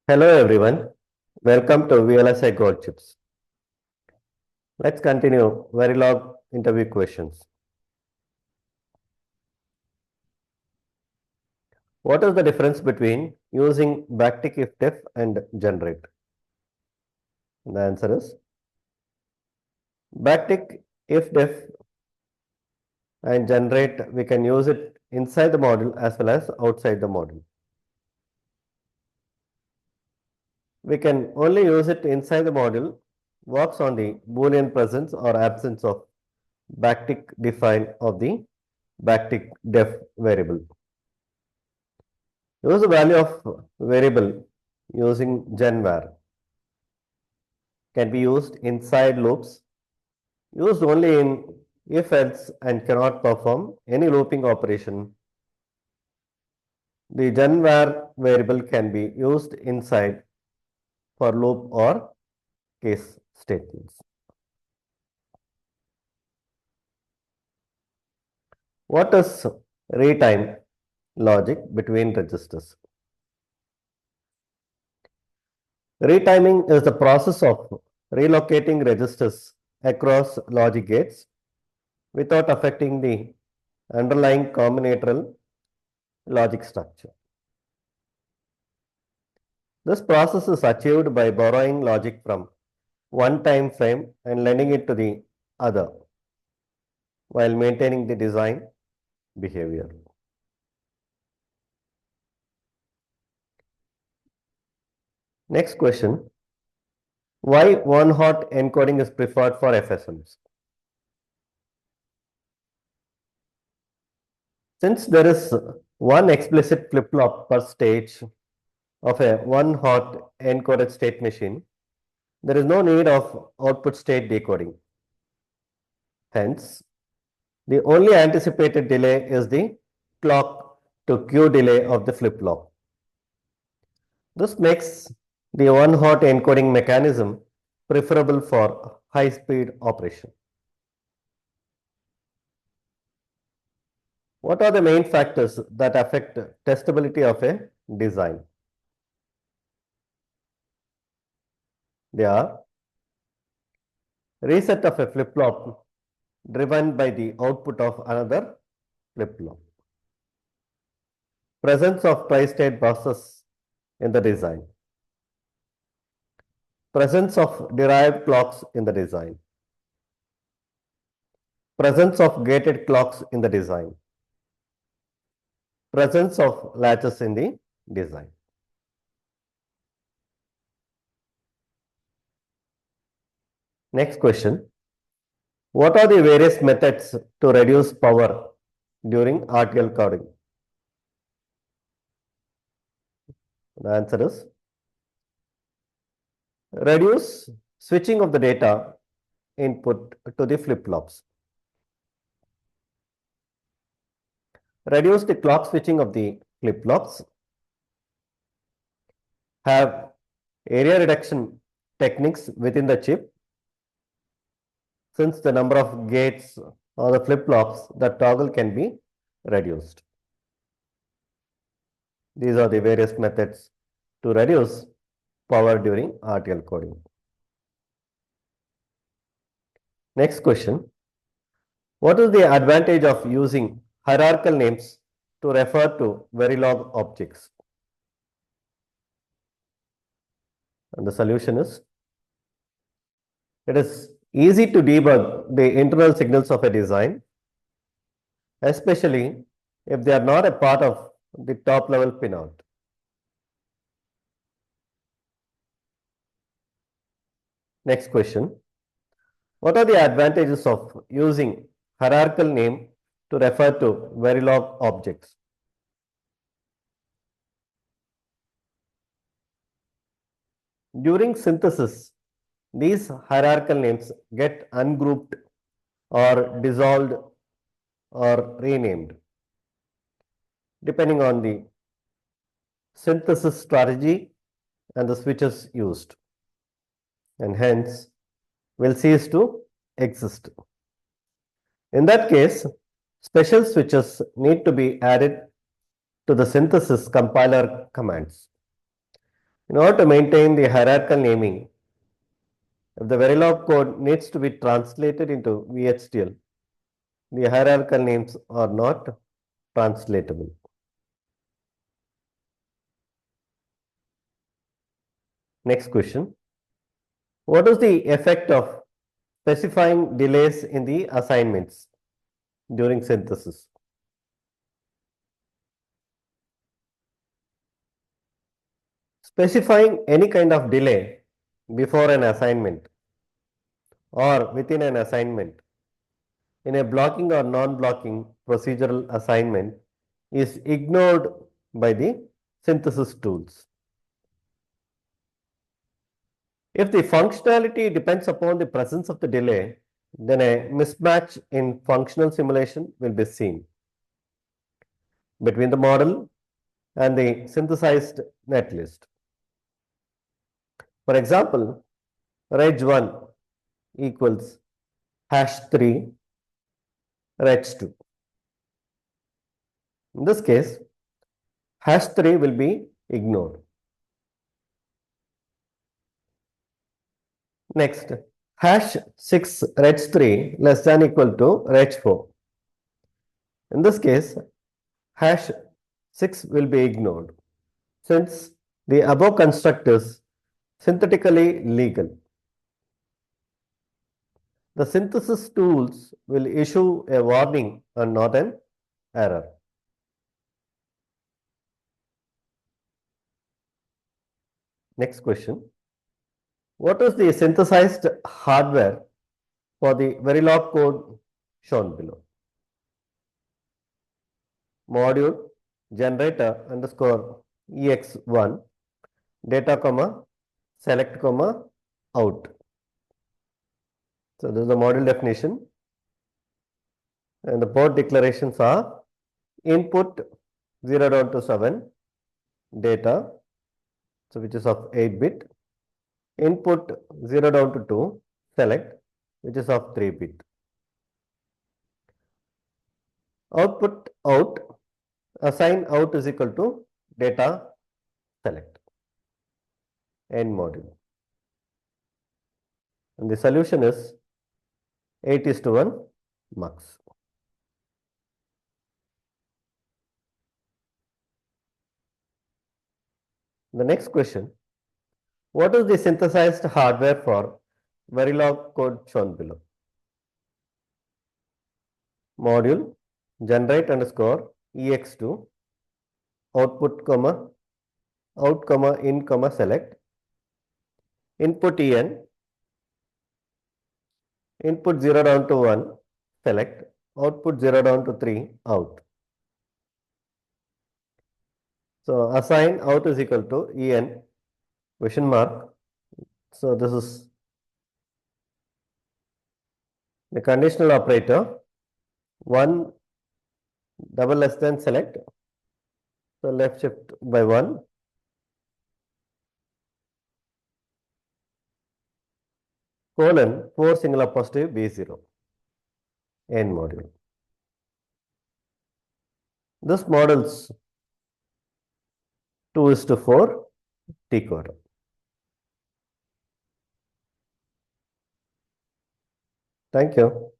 Hello everyone, welcome to VLSI Gold Chips. Let's continue Verilog interview questions. What is the difference between using backtick if def and generate? The answer is backtick if def and generate, we can use it inside the model as well as outside the model. We can only use it inside the model, works on the Boolean presence or absence of backtick define of the backtick def variable. Use the value of variable using genvar. Can be used inside loops, used only in if else and cannot perform any looping operation. The genvar variable can be used inside for loop or case statements. What is retime logic between registers? Retiming is the process of relocating registers across logic gates without affecting the underlying combinatorial logic structure. This process is achieved by borrowing logic from one time frame and lending it to the other while maintaining the design behavior. Next question. Why one-hot encoding is preferred for FSMs? Since there is one explicit flip-flop per stage of a one-hot encoded state machine, there is no need of output state decoding. Hence, the only anticipated delay is the clock to Q delay of the flip-flop. This makes the one-hot encoding mechanism preferable for high-speed operation. What are the main factors that affect testability of a design? They are reset of a flip-flop driven by the output of another flip-flop, presence of tri-state buses in the design, presence of derived clocks in the design, presence of gated clocks in the design, presence of latches in the design. Next question. What are the various methods to reduce power during RTL coding? The answer is reduce switching of the data input to the flip-flops. Reduce the clock switching of the flip-flops. Have area reduction techniques within the chip. Since the number of gates or the flip-flops, the toggle can be reduced. These are the various methods to reduce power during RTL coding. Next question. What is the advantage of using hierarchical names to refer to Verilog objects? And the solution is, it is easy to debug the internal signals of a design, especially if they are not a part of the top level pinout. Next question. What are the advantages of using hierarchical name to refer to Verilog objects? During synthesis, these hierarchical names get ungrouped or dissolved or renamed depending on the synthesis strategy and the switches used, and hence will cease to exist. In that case, special switches need to be added to the synthesis compiler commands. In order to maintain the hierarchical naming, if the Verilog code needs to be translated into VHDL, the hierarchical names are not translatable. Next question. What is the effect of specifying delays in the assignments during synthesis? Specifying any kind of delay before an assignment or within an assignment in a blocking or non-blocking procedural assignment is ignored by the synthesis tools. If the functionality depends upon the presence of the delay, then a mismatch in functional simulation will be seen between the model and the synthesized netlist. For example, reg1 equals #3 reg2. In this case, #3 will be ignored. Next, #6 reg3 less than equal to reg4. In this case, #6 will be ignored since the above construct is synthetically legal. The synthesis tools will issue a warning and not an error. Next question. What is the synthesized hardware for the Verilog code shown below? Module generator underscore ex1 data comma select comma out. So this is the module definition, and the port declarations are input 0 down to 7 data, so which is of 8-bit, input 0 down to 2 select, which is of 3-bit, output out, assign out is equal to data select, end module, and the solution is 8:1 mux. The next question. What is the synthesized hardware for Verilog code shown below? Module generate underscore ex2 output comma out comma in comma select, input en, input 0 down to 1 select, output 0 down to 3 out. So assign out is equal to en question mark. So this is the conditional operator, 1 double less than select, so left shift by 1, colon 4 singular positive B0, end module. This model's 2:4 decoder. Thank you.